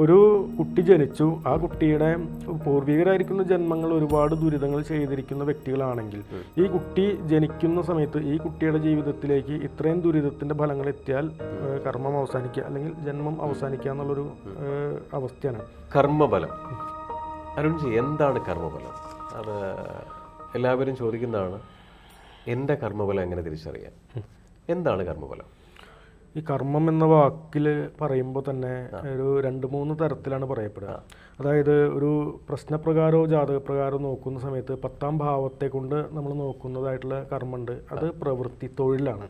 ഒരു കുട്ടി ജനിച്ചു. ആ കുട്ടിയുടെ പൂർവികരായിരിക്കുന്ന ജന്മങ്ങൾ ഒരുപാട് ദുരിതങ്ങൾ ചെയ്തിരിക്കുന്ന വ്യക്തികളാണെങ്കിൽ ഈ കുട്ടി ജനിക്കുന്ന സമയത്ത് ഈ കുട്ടിയുടെ ജീവിതത്തിലേക്ക് ഇത്രയും ദുരിതത്തിന്റെ ഫലങ്ങൾ എത്തിയാൽ കർമ്മം അവസാനിക്കുക അല്ലെങ്കിൽ ജന്മം അവസാനിക്കുക എന്നുള്ളൊരു അവസ്ഥയാണ് കർമ്മബലം. അരുൺജി, എന്താണ് കർമ്മബലം? അത് എല്ലാവരും ചോദിക്കുന്നതാണ്. എൻ്റെ കർമ്മബലം എങ്ങനെ തിരിച്ചറിയാൻ? എന്താണ് കർമ്മബലം? ഈ കർമ്മം എന്ന വാക്കിൽ പറയുമ്പോൾ തന്നെ ഒരു 2-3 തരത്തിലാണ് പറയപ്പെടുക. അതായത് ഒരു പ്രശ്നപ്രകാരമോ ജാതകപ്രകാരമോ നോക്കുന്ന സമയത്ത് 10ാം ഭാവത്തെ കൊണ്ട് നമ്മൾ നോക്കുന്നതായിട്ടുള്ള കർമ്മമുണ്ട്. അത് പ്രവൃത്തി, തൊഴിലാണ്.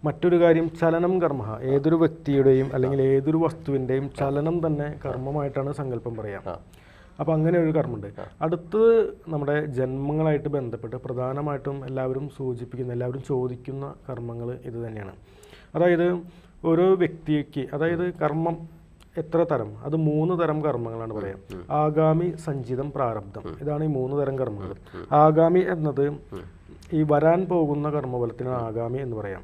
മറ്റൊരു കാര്യം ചലനം കർമ്മ. ഏതൊരു വ്യക്തിയുടെയും അല്ലെങ്കിൽ ഏതൊരു വസ്തുവിൻ്റെയും ചലനം തന്നെ കർമ്മമായിട്ടാണ് സങ്കല്പം പറയാം. അപ്പോൾ അങ്ങനെ ഒരു കർമ്മമുണ്ട്. അടുത്തത് നമ്മുടെ ജന്മങ്ങളായിട്ട് ബന്ധപ്പെട്ട് പ്രധാനമായിട്ടും എല്ലാവരും സൂചിപ്പിക്കുന്ന, എല്ലാവരും ചോദിക്കുന്ന കർമ്മങ്ങൾ ഇത് തന്നെയാണ്. അതായത് ഓരോ വ്യക്തിക്ക്, അതായത് കർമ്മം എത്ര തരം? അത് 3 തരം കർമ്മങ്ങളാണ് പറയാം. ആഗാമി, സഞ്ചിതം, പ്രാരബ്ധം. ഇതാണ് ഈ 3 തരം കർമ്മങ്ങൾ. ആഗാമി എന്നത് ഈ വരാൻ പോകുന്ന കർമ്മഫലത്തിനാണ് ആഗാമി എന്ന് പറയാം.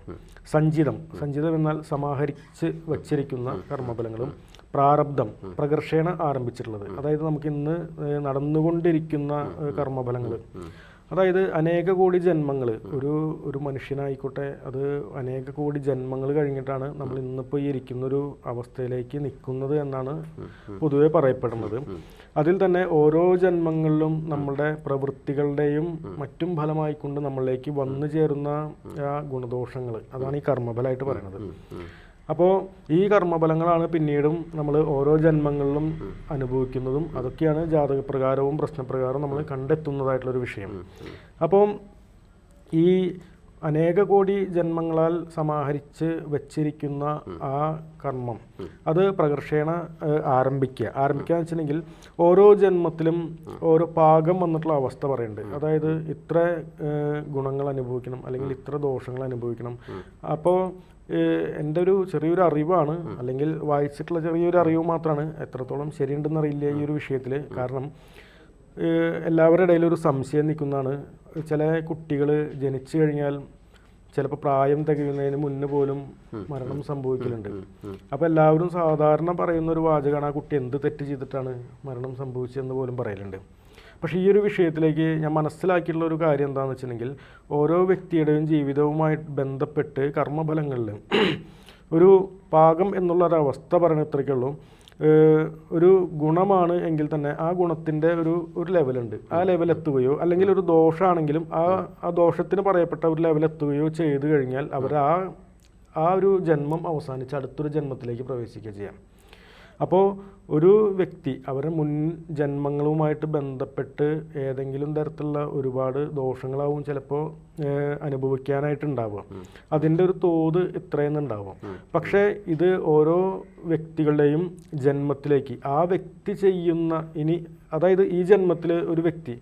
സഞ്ചിതം എന്നാൽ സമാഹരിച്ച് വച്ചിരിക്കുന്ന കർമ്മഫലങ്ങളും. പ്രാരബ്ധം പ്രകർഷേണ ആരംഭിച്ചിട്ടുള്ളത്, അതായത് നമുക്ക് ഇന്ന് നടന്നുകൊണ്ടിരിക്കുന്ന കർമ്മഫലങ്ങൾ. അതായത് അനേക കോടി ജന്മങ്ങൾ, ഒരു മനുഷ്യനായിക്കോട്ടെ, അത് അനേക കോടി ജന്മങ്ങൾ കഴിഞ്ഞിട്ടാണ് നമ്മൾ ഇന്നിപ്പോൾ ഈ ഇരിക്കുന്നൊരു അവസ്ഥയിലേക്ക് നിൽക്കുന്നത് എന്നാണ് പൊതുവെ പറയപ്പെടുന്നത്. അതിൽ തന്നെ ഓരോ ജന്മങ്ങളിലും നമ്മളുടെ പ്രവൃത്തികളുടെയും മറ്റും ഫലമായിക്കൊണ്ട് നമ്മളിലേക്ക് വന്നു ചേരുന്ന ആ ഗുണദോഷങ്ങൾ, അതാണ് ഈ കർമ്മഫലമായിട്ട് പറയുന്നത്. അപ്പോൾ ഈ കർമ്മഫലങ്ങളാണ് പിന്നീടും നമ്മൾ ഓരോ ജന്മങ്ങളിലും അനുഭവിക്കുന്നതും. അതൊക്കെയാണ് ജാതകപ്രകാരവും പ്രശ്നപ്രകാരവും നമ്മൾ കണ്ടെത്തുന്നതായിട്ടുള്ളൊരു വിഷയം. അപ്പം ഈ അനേക കോടി ജന്മങ്ങളാൽ സമാഹരിച്ച് വച്ചിരിക്കുന്ന ആ കർമ്മം അത് പ്രകർഷേണ ആരംഭിക്കുക വെച്ചിട്ടുണ്ടെങ്കിൽ ഓരോ ജന്മത്തിലും ഓരോ പാകം വന്നിട്ടുള്ള അവസ്ഥ പറയുന്നുണ്ട്. അതായത് ഇത്ര ഗുണങ്ങൾ അനുഭവിക്കണം അല്ലെങ്കിൽ ഇത്ര ദോഷങ്ങൾ അനുഭവിക്കണം. അപ്പോൾ എൻ്റെ ഒരു ചെറിയൊരു അറിവാണ്, അല്ലെങ്കിൽ വായിച്ചിട്ടുള്ള ചെറിയൊരു അറിവ് മാത്രമാണ്. എത്രത്തോളം ശരിയുണ്ടെന്നറിയില്ല ഈ ഒരു വിഷയത്തിൽ. കാരണം എല്ലാവരുടെ ഇടയിലും ഒരു സംശയം നിൽക്കുന്നതാണ്. ചില കുട്ടികൾ ജനിച്ചു കഴിഞ്ഞാൽ ചിലപ്പോൾ പ്രായം തികയുന്നതിന് മുന്നേ പോലും മരണം സംഭവിക്കലുണ്ട്. അപ്പോൾ എല്ലാവരും സാധാരണ പറയുന്ന ഒരു വാചകമാണ്, ആ കുട്ടി എന്ത് തെറ്റ് ചെയ്തിട്ടാണ് മരണം സംഭവിച്ചതെന്ന് പോലും പറയലുണ്ട്. പക്ഷേ ഈ ഒരു വിഷയത്തിലേക്ക് ഞാൻ മനസ്സിലാക്കിയിട്ടുള്ള ഒരു കാര്യം എന്താണെന്ന് വെച്ചിട്ടുണ്ടെങ്കിൽ, ഓരോ വ്യക്തിയുടെയും ജീവിതവുമായി ബന്ധപ്പെട്ട് കർമ്മഫലങ്ങളിൽ ഒരു പാകം എന്നുള്ളൊരവസ്ഥ പറയുന്ന ഇത്രയ്ക്കുള്ളൂ. ഒരു ഗുണമാണ് എങ്കിൽ തന്നെ ആ ഗുണത്തിൻ്റെ ഒരു ലെവലുണ്ട്. ആ ലെവലെത്തുകയോ അല്ലെങ്കിൽ ഒരു ദോഷമാണെങ്കിലും ആ ദോഷത്തിന് പറയപ്പെട്ട ഒരു ലെവലെത്തുകയോ ചെയ്തു കഴിഞ്ഞാൽ അവർ ആ ഒരു ജന്മം അവസാനിച്ച് അടുത്തൊരു ജന്മത്തിലേക്ക് പ്രവേശിക്കുക ചെയ്യാം. അപ്പോൾ ഒരു വ്യക്തി അവരുടെ മുൻ ജന്മങ്ങളുമായിട്ട് ബന്ധപ്പെട്ട് ഏതെങ്കിലും തരത്തിലുള്ള ഒരുപാട് ദോഷങ്ങളാവും ചിലപ്പോൾ അനുഭവിക്കാനായിട്ടുണ്ടാവുക. അതിൻ്റെ ഒരു തോത് ഇത്രയെന്നുണ്ടാവും. പക്ഷേ ഇത് ഓരോ വ്യക്തികളുടെയും ജന്മത്തിലേക്ക് ആ വ്യക്തി ചെയ്യുന്ന, അതായത് ഈ ജന്മത്തിൽ ഒരു വ്യക്തി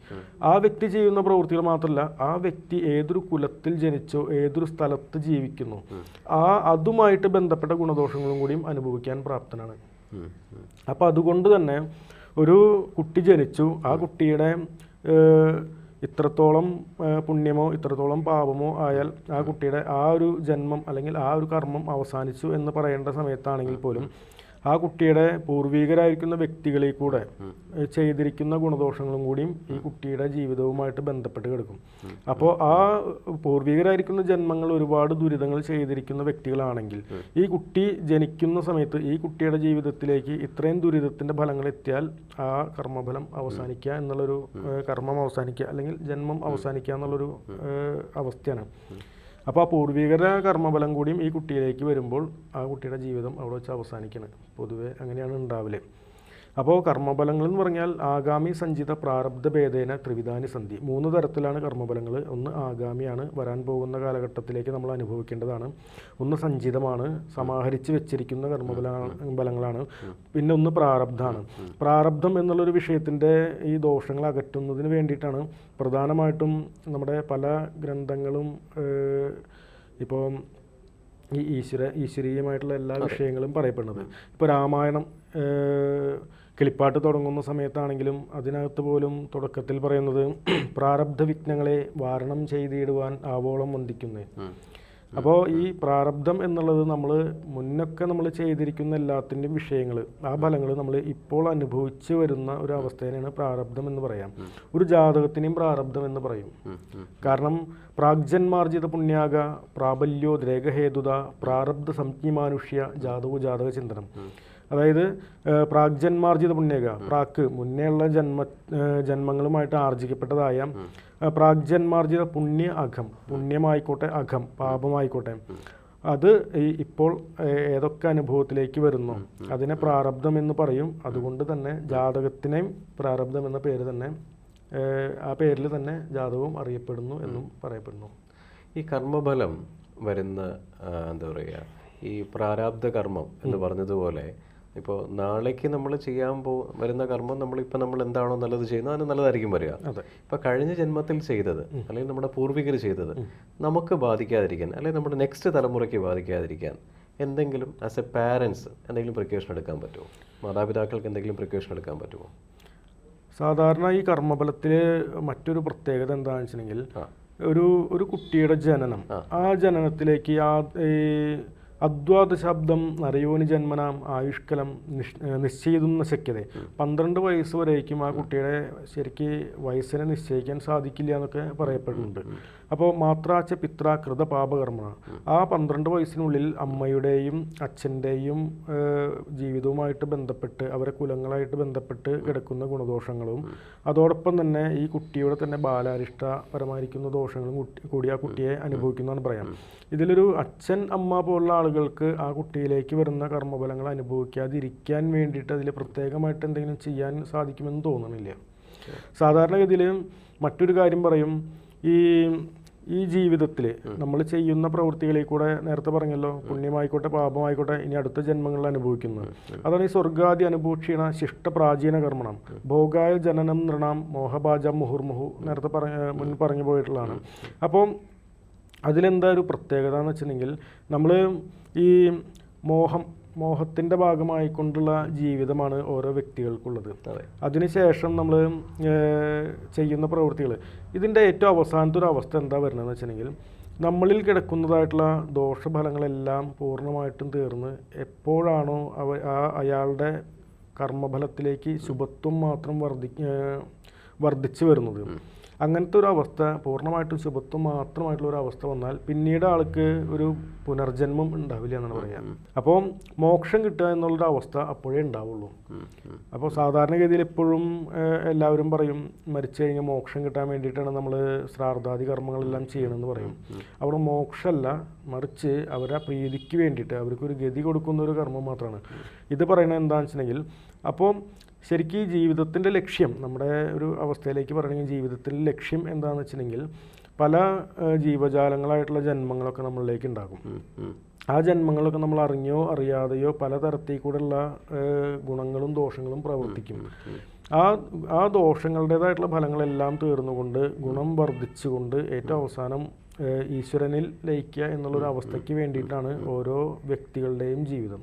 ആ വ്യക്തി ചെയ്യുന്ന പ്രവൃത്തികൾ മാത്രമല്ല, ആ വ്യക്തി ഏതൊരു കുലത്തിൽ ജനിച്ചോ ഏതൊരു സ്ഥലത്ത് ജീവിക്കുന്നു അതുമായിട്ട് ബന്ധപ്പെട്ട ഗുണദോഷങ്ങളും കൂടിയും അനുഭവിക്കാൻ പ്രാപ്തനാണ്. അപ്പോൾ അതുകൊണ്ട് തന്നെ ഒരു കുട്ടി ജനിച്ചു. ആ കുട്ടിയുടെ ഇത്രത്തോളം പുണ്യമോ ഇത്രത്തോളം പാപമോ ആയാൽ ആ കുട്ടിയുടെ ആ ഒരു ജന്മം അല്ലെങ്കിൽ ആ ഒരു കർമ്മം അവസാനിച്ചു എന്ന് പറയേണ്ട സമയത്താണെങ്കിൽ പോലും ആ കുട്ടിയുടെ പൂർവികരായിരിക്കുന്ന വ്യക്തികളിൽ കൂടെ ചെയ്തിരിക്കുന്ന ഗുണദോഷങ്ങളും കൂടിയും ഈ കുട്ടിയുടെ ജീവിതവുമായിട്ട് ബന്ധപ്പെട്ട് കിടക്കും. അപ്പോൾ ആ പൂർവികരായിരിക്കുന്ന ജന്മങ്ങൾ ഒരുപാട് ദുരിതങ്ങൾ ചെയ്തിരിക്കുന്ന വ്യക്തികളാണെങ്കിൽ ഈ കുട്ടി ജനിക്കുന്ന സമയത്ത് ഈ കുട്ടിയുടെ ജീവിതത്തിലേക്ക് ഇത്രയും ദുരിതത്തിൻ്റെ ഫലങ്ങൾ എത്തിയാൽ ആ കർമ്മഫലം അവസാനിക്കുക എന്നുള്ളൊരു കർമ്മം അവസാനിക്കുക അല്ലെങ്കിൽ ജന്മം അവസാനിക്കുക എന്നുള്ളൊരു അവസ്ഥയാണ്. അപ്പോൾ ആ പൂർവികര കർമ്മഫലം കൂടിയും ഈ കുട്ടിയിലേക്ക് വരുമ്പോൾ ആ കുട്ടിയുടെ ജീവിതം അവിടെ വെച്ച് അവസാനിക്കണം. പൊതുവെ അങ്ങനെയാണ് ഉണ്ടാവല്. അപ്പോൾ കർമ്മഫലങ്ങൾ എന്ന് പറഞ്ഞാൽ ആഗാമി, സഞ്ചിത, പ്രാരബ്ധ ഭേദേന ത്രിവിധാനി സന്ധി. 3 തരത്തിലാണ് കർമ്മഫലങ്ങൾ. ഒന്ന് ആഗാമിയാണ്, വരാൻ പോകുന്ന കാലഘട്ടത്തിലേക്ക് നമ്മൾ അനുഭവിക്കേണ്ടതാണ്. ഒന്ന് സഞ്ചിതമാണ്, സമാഹരിച്ച് വെച്ചിരിക്കുന്ന കർമ്മഫലങ്ങളാണ്. പിന്നെ ഒന്ന് പ്രാരബ്ധമാണ്. പ്രാരബ്ധം എന്നുള്ളൊരു വിഷയത്തിൻ്റെ ഈ ദോഷങ്ങൾ അകറ്റുന്നതിന് വേണ്ടിയിട്ടാണ് പ്രധാനമായിട്ടും നമ്മുടെ പല ഗ്രന്ഥങ്ങളും ഇപ്പോൾ ഈ ഈശ്വരീയമായിട്ടുള്ള എല്ലാ വിഷയങ്ങളും പറയപ്പെടുന്നത്. ഇപ്പോൾ രാമായണം കിളിപ്പാട്ട് തുടങ്ങുന്ന സമയത്താണെങ്കിലും അതിനകത്ത് പോലും തുടക്കത്തിൽ പറയുന്നത് പ്രാരബ്ധ വിഘ്നങ്ങളെ വാരണം ചെയ്തിടുവാൻ ആവോളം വന്ദിക്കുന്നേ. അപ്പോൾ ഈ പ്രാരബ്ധം എന്നുള്ളത് നമ്മൾ മുന്നൊക്കെ നമ്മൾ ചെയ്തിരിക്കുന്ന എല്ലാത്തിൻ്റെയും വിഷയങ്ങൾ, ആ ഫലങ്ങൾ നമ്മൾ ഇപ്പോൾ അനുഭവിച്ച് വരുന്ന ഒരു അവസ്ഥേനെയാണ് പ്രാരബ്ധം എന്ന് പറയാം. ഒരു ജാതകത്തിനെയും പ്രാരബ്ധം എന്ന് പറയും. കാരണം പ്രാഗ്ജന്മാർജിത പുണ്യാക പ്രാബല്യോ ദ്രേഗഹേതുത പ്രാരബ്ധ സംജ്ഞിമാനുഷ്യ ജാതകോ ജാതക ചിന്തനം. അതായത് പ്രാഗ്ജന്മാർജിത പുണ്യക, പ്രാക്ക് മുന്നേയുള്ള ജന്മങ്ങളുമായിട്ട് ആർജിക്കപ്പെട്ടതായ പ്രാഗ്ജന്മാർജിത പുണ്യ അഘം, പുണ്യമായിക്കോട്ടെ അഘം പാപമായിക്കോട്ടെ, അത് ഇപ്പോൾ ഏതൊക്കെ അനുഭവത്തിലേക്ക് വരുന്നു അതിനെ പ്രാരബ്ധം എന്ന് പറയും. അതുകൊണ്ട് തന്നെ ജാതകത്തിനെയും പ്രാരബ്ധം എന്ന പേര് തന്നെ, ആ പേരിൽ തന്നെ ജാതകവും അറിയപ്പെടുന്നു എന്നും പറയപ്പെടുന്നു. ഈ കർമ്മഫലം വരുന്ന എന്താ പറയുക, ഈ പ്രാരാബ്ധ കർമ്മം എന്ന് പറഞ്ഞതുപോലെ ഇപ്പോൾ നാളേക്ക് നമ്മൾ വരുന്ന കർമ്മം നമ്മൾ എന്താണോ നല്ലത് ചെയ്യുന്നത് അതിന് നല്ലതായിരിക്കും വരിക. ഇപ്പോൾ കഴിഞ്ഞ ജന്മത്തിൽ ചെയ്തത് അല്ലെങ്കിൽ നമ്മുടെ പൂർവികർ ചെയ്തത് നമുക്ക് ബാധിക്കാതിരിക്കാൻ അല്ലെങ്കിൽ നമ്മുടെ നെക്സ്റ്റ് തലമുറയ്ക്ക് ബാധിക്കാതിരിക്കാൻ എന്തെങ്കിലും ആസ് എ പാരൻസ് എന്തെങ്കിലും പ്രിക്കോഷൻ എടുക്കാൻ പറ്റുമോ? മാതാപിതാക്കൾക്ക് എന്തെങ്കിലും പ്രിക്കോഷൻ എടുക്കാൻ പറ്റുമോ? സാധാരണ ഈ കർമ്മഫലത്തിൽ മറ്റൊരു പ്രത്യേകത എന്താണെന്ന് വെച്ചിട്ടുണ്ടെങ്കിൽ, ഒരു കുട്ടിയുടെ ജനനം, ആ ജനനത്തിലേക്ക് അദ്വാദ ശബ്ദം നരയോനി ജന്മനാം ആയുഷ്കലം നിശ്ചയിതും ശക്യത, 12 വയസ്സ് വരേക്കും ആ കുട്ടിയുടെ ശരിക്ക് വയസ്സിനെ നിശ്ചയിക്കാൻ സാധിക്കില്ല എന്നൊക്കെ പറയപ്പെടുന്നുണ്ട്. അപ്പോൾ മാത്രാച്ച പിത്ര കൃത പാപകർമ്മ, ആ 12 വയസ്സിനുള്ളിൽ അമ്മയുടെയും അച്ഛൻ്റെയും ജീവിതവുമായിട്ട് ബന്ധപ്പെട്ട് അവരെ കുലങ്ങളായിട്ട് ബന്ധപ്പെട്ട് കിടക്കുന്ന ഗുണദോഷങ്ങളും അതോടൊപ്പം തന്നെ ഈ കുട്ടിയുടെ തന്നെ ബാലാരിഷ്ടപരമായിരിക്കുന്ന ദോഷങ്ങളും കൂടി ആ കുട്ടിയെ അനുഭവിക്കുന്നതാണ് പറയാം. ഇതിലൊരു അച്ഛൻ അമ്മ പോലുള്ള ആളുകൾക്ക് ആ കുട്ടിയിലേക്ക് വരുന്ന കർമ്മഫലങ്ങൾ അനുഭവിക്കാതിരിക്കാൻ വേണ്ടിയിട്ട് അതിൽ പ്രത്യേകമായിട്ട് എന്തെങ്കിലും ചെയ്യാൻ സാധിക്കുമെന്ന് തോന്നുന്നില്ല. സാധാരണഗതിയിൽ മറ്റൊരു കാര്യം പറയും, ഈ ജീവിതത്തിൽ നമ്മൾ ചെയ്യുന്ന പ്രവൃത്തികളിൽ കൂടെ നേരത്തെ പറഞ്ഞല്ലോ, പുണ്യമായിക്കോട്ടെ പാപമായിക്കോട്ടെ ഇനി അടുത്ത ജന്മങ്ങളിൽ അനുഭവിക്കുന്നത്. അതാണ് ഈ സ്വർഗാദി അനുഭൂക്ഷീണ ശിഷ്ട പ്രാചീന കർമ്മണം ഭോഗായ ജനനം നൃണാം മോഹഭാജം മുഹുർമുഹു നേരത്തെ മുൻ പറഞ്ഞു പോയിട്ടുള്ളതാണ്. അപ്പോൾ അതിലെന്താ ഒരു പ്രത്യേകത എന്ന് വെച്ചിട്ടുണ്ടെങ്കിൽ, നമ്മൾ ഈ മോഹത്തിൻ്റെ ഭാഗമായിക്കൊണ്ടുള്ള ജീവിതമാണ് ഓരോ വ്യക്തികൾക്കുള്ളത്. അതിനുശേഷം നമ്മൾ ചെയ്യുന്ന പ്രവൃത്തികൾ, ഇതിൻ്റെ ഏറ്റവും അവസാനത്തെ ഒരു അവസ്ഥ എന്താ വരുന്നതെന്ന് വെച്ചിട്ടുണ്ടെങ്കിൽ, നമ്മളിൽ കിടക്കുന്നതായിട്ടുള്ള ദോഷഫലങ്ങളെല്ലാം പൂർണ്ണമായിട്ടും തീർന്ന് എപ്പോഴാണോ അയാളുടെ കർമ്മഫലത്തിലേക്ക് ശുഭത്വം മാത്രം വർദ്ധിച്ചു വരുന്നത്, അങ്ങനത്തെ ഒരു അവസ്ഥ, പൂർണ്ണമായിട്ടും ശുഭത്വം മാത്രമായിട്ടുള്ള ഒരു അവസ്ഥ വന്നാൽ പിന്നീട് ആൾക്ക് ഒരു പുനർജന്മം ഉണ്ടാവില്ല എന്നാണ് പറയാം. അപ്പോൾ മോക്ഷം കിട്ടുക എന്നുള്ളൊരു അവസ്ഥ അപ്പോഴേ ഉണ്ടാവുള്ളൂ. അപ്പോൾ സാധാരണഗതിയിൽ എപ്പോഴും എല്ലാവരും പറയും, മരിച്ചു കഴിഞ്ഞാൽ മോക്ഷം കിട്ടാൻ വേണ്ടിയിട്ടാണ് നമ്മൾ ശ്രാർദ്ധാദി കർമ്മങ്ങളെല്ലാം ചെയ്യണമെന്ന് പറയും. അവിടെ മോക്ഷമല്ല, മറിച്ച് അവരെ പ്രീതിക്ക് വേണ്ടിയിട്ട് അവർക്കൊരു ഗതി കൊടുക്കുന്ന ഒരു കർമ്മം മാത്രമാണ്. ഇത് പറയുന്നത് എന്താണെന്ന് വെച്ചിട്ടുണ്ടെങ്കിൽ, അപ്പോൾ ശരിക്കും ഈ ജീവിതത്തിൻ്റെ ലക്ഷ്യം, നമ്മുടെ ഒരു അവസ്ഥയിലേക്ക് പറയണമെങ്കിൽ ജീവിതത്തിൻ്റെ ലക്ഷ്യം എന്താണെന്ന് വെച്ചിട്ടുണ്ടെങ്കിൽ, പല ജീവജാലങ്ങളായിട്ടുള്ള ജന്മങ്ങളൊക്കെ നമ്മളിലേക്ക് ഉണ്ടാകും. ആ ജന്മങ്ങളൊക്കെ നമ്മൾ അറിഞ്ഞോ അറിയാതെയോ പലതരത്തിൽ കൂടെയുള്ള ഗുണങ്ങളും ദോഷങ്ങളും പ്രവർത്തിക്കും. ആ ദോഷങ്ങളുടേതായിട്ടുള്ള ഫലങ്ങളെല്ലാം തീർന്നുകൊണ്ട് ഗുണം വർദ്ധിച്ചുകൊണ്ട് ഏറ്റവും അവസാനം ഈശ്വരനിൽ ലയിക്കുക എന്നുള്ളൊരു അവസ്ഥയ്ക്ക് വേണ്ടിയിട്ടാണ് ഓരോ വ്യക്തികളുടെയും ജീവിതം.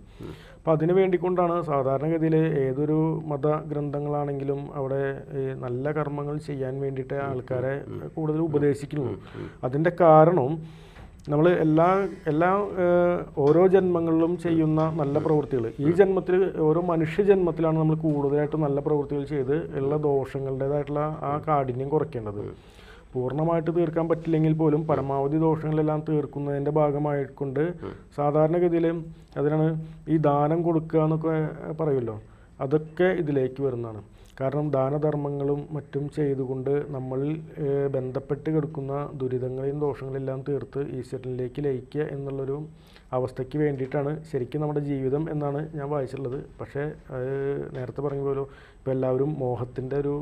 അപ്പം അതിനു വേണ്ടിക്കൊണ്ടാണ് സാധാരണഗതിയിൽ ഏതൊരു മതഗ്രന്ഥങ്ങളാണെങ്കിലും അവിടെ നല്ല കർമ്മങ്ങൾ ചെയ്യാൻ വേണ്ടിയിട്ട് ആൾക്കാരെ കൂടുതൽ ഉപദേശിക്കുന്നു. അതിൻ്റെ കാരണം നമ്മൾ എല്ലാ ഓരോ ജന്മങ്ങളിലും ചെയ്യുന്ന നല്ല പ്രവൃത്തികൾ, ഈ ജന്മത്തിൽ ഓരോ മനുഷ്യ ജന്മത്തിലാണ് നമ്മൾ കൂടുതലായിട്ട് നല്ല പ്രവൃത്തികൾ ചെയ്ത് ഉള്ള ദോഷങ്ങളുടേതായിട്ടുള്ള ആ കാഠിന്യം കുറയ്ക്കേണ്ടത്. പൂർണ്ണമായിട്ട് തീർക്കാൻ പറ്റില്ലെങ്കിൽ പോലും പരമാവധി ദോഷങ്ങളെല്ലാം തീർക്കുന്നതിൻ്റെ ഭാഗമായിക്കൊണ്ട് സാധാരണഗതിയിൽ അതിനാണ് ഈ ദാനം കൊടുക്കുക എന്നൊക്കെ പറയുമല്ലോ, അതൊക്കെ ഇതിലേക്ക് വരുന്നതാണ്. കാരണം ദാനധർമ്മങ്ങളും മറ്റും ചെയ്തുകൊണ്ട് നമ്മളിൽ ബന്ധപ്പെട്ട് കിടക്കുന്ന ദുരിതങ്ങളെയും ദോഷങ്ങളെല്ലാം തീർത്ത് ഈശ്വരനിലേക്ക് ലയിക്കുക എന്നുള്ളൊരു അവസ്ഥയ്ക്ക് വേണ്ടിയിട്ടാണ് ശരിക്കും നമ്മുടെ ജീവിതം എന്നാണ് ഞാൻ വായിച്ചിട്ടുള്ളത്. പക്ഷേ നേരത്തെ പറഞ്ഞ പോലെ ഇപ്പോൾ എല്ലാവരും മോഹത്തിൻ്റെ ഒരു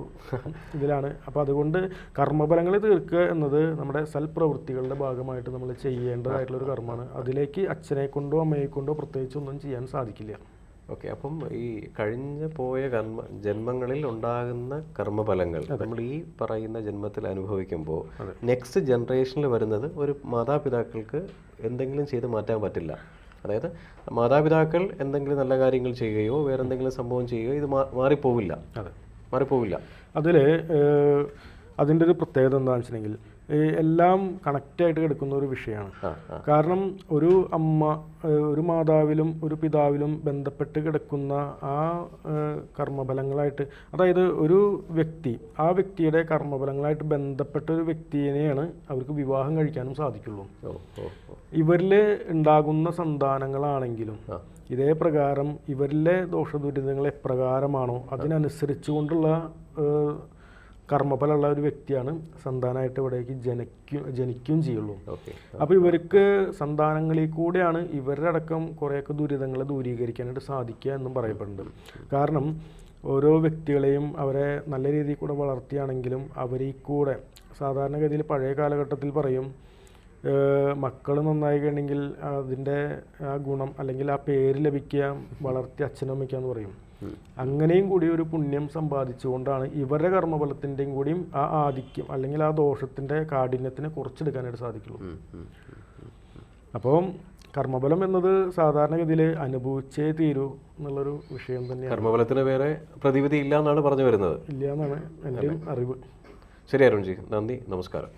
ഇതിലാണ്. അപ്പോൾ അതുകൊണ്ട് കർമ്മഫലങ്ങൾ തീർക്കുക എന്നത് നമ്മുടെ സൽപ്രവൃത്തികളുടെ ഭാഗമായിട്ട് നമ്മൾ ചെയ്യേണ്ടതായിട്ടുള്ളൊരു കർമ്മമാണ്. അതിലേക്ക് അച്ഛനെ കൊണ്ടോ അമ്മയെ കൊണ്ടോ പ്രത്യേകിച്ച് ഒന്നും ചെയ്യാൻ സാധിക്കില്ല. ഓക്കെ, അപ്പം ഈ കഴിഞ്ഞ പോയ ജന്മങ്ങളിൽ ഉണ്ടാകുന്ന കർമ്മഫലങ്ങൾ നമ്മൾ ഈ പറയുന്ന ജന്മത്തിൽ അനുഭവിക്കുമ്പോൾ നെക്സ്റ്റ് ജനറേഷനിൽ വരുന്നത് ഒരു മാതാപിതാക്കൾക്ക് എന്തെങ്കിലും ചെയ്ത് മാറ്റാൻ പറ്റില്ല. അതായത് മാതാപിതാക്കൾ എന്തെങ്കിലും നല്ല കാര്യങ്ങൾ ചെയ്യുകയോ വേറെ എന്തെങ്കിലും സംഭവം ചെയ്യുകയോ ഇത് മാറിപ്പോവില്ല. അതിൽ അതിൻ്റെ ഒരു പ്രത്യേകത എന്താണെന്ന് വെച്ചിട്ടുണ്ടെങ്കിൽ, എല്ലാം കണക്റ്റായിട്ട് കിടക്കുന്ന ഒരു വിഷയമാണ്. കാരണം ഒരു അമ്മ, ഒരു മാതാവിലും ഒരു പിതാവിലും ബന്ധപ്പെട്ട് കിടക്കുന്ന ആ കർമ്മഫലങ്ങളായിട്ട്, അതായത് ഒരു വ്യക്തി ആ വ്യക്തിയുടെ കർമ്മഫലങ്ങളായിട്ട് ബന്ധപ്പെട്ട ഒരു വ്യക്തിയെയാണ് അവർക്ക് വിവാഹം കഴിക്കാനും സാധിക്കുള്ളൂ. ഇവരിൽ ഉണ്ടാകുന്ന സന്താനങ്ങളാണെങ്കിലും ഇതേ പ്രകാരം ഇവരിലെ ദോഷദുരിതങ്ങൾ എപ്രകാരമാണോ അതിനനുസരിച്ചുകൊണ്ടുള്ള കർമ്മഫലമുള്ള ഒരു വ്യക്തിയാണ് സന്താനമായിട്ട് ഇവിടേക്ക് ജനിക്കുകയും ചെയ്യുള്ളൂ. അപ്പോൾ ഇവർക്ക് സന്താനങ്ങളിൽ കൂടെയാണ് ഇവരുടെ അടക്കം കുറേയൊക്കെ ദുരിതങ്ങളെ ദൂരീകരിക്കാനായിട്ട് സാധിക്കുക എന്നും പറയപ്പെടുന്നുണ്ട്. കാരണം ഓരോ വ്യക്തികളെയും അവരെ നല്ല രീതിയിൽ കൂടെ വളർത്തിയാണെങ്കിലും അവരിൽ കൂടെ സാധാരണഗതിയിൽ പഴയ കാലഘട്ടത്തിൽ പറയും, മക്കൾ നന്നായി കഴിഞ്ഞെങ്കിൽ അതിൻ്റെ ആ ഗുണം അല്ലെങ്കിൽ ആ പേര് ലഭിക്കുക വളർത്തി അച്ഛനമ്മയ്ക്കാന്ന് പറയും. അങ്ങനെയും കൂടി ഒരു പുണ്യം സമ്പാദിച്ചുകൊണ്ടാണ് ഇവരുടെ കർമ്മഫലത്തിൻ്റെയും കൂടിയും ആ ആധിക്യം അല്ലെങ്കിൽ ആ ദോഷത്തിൻ്റെ കാഠിന്യത്തിനെ കുറച്ചെടുക്കാനായിട്ട് സാധിക്കുള്ളൂ. അപ്പോൾ കർമ്മഫലം എന്നത് സാധാരണഗതിയിൽ അനുഭവിച്ചേ തീരൂ എന്നുള്ളൊരു വിഷയം തന്നെയാണ്. കർമ്മഫലത്തിന് വേറെ പ്രതിവിധി ഇല്ല എന്നാണ് പറഞ്ഞു വരുന്നത്. ഇല്ല എന്നാണ് എൻ്റെ അറിവ്. ശരി അരുൺജി, നന്ദി, നമസ്കാരം.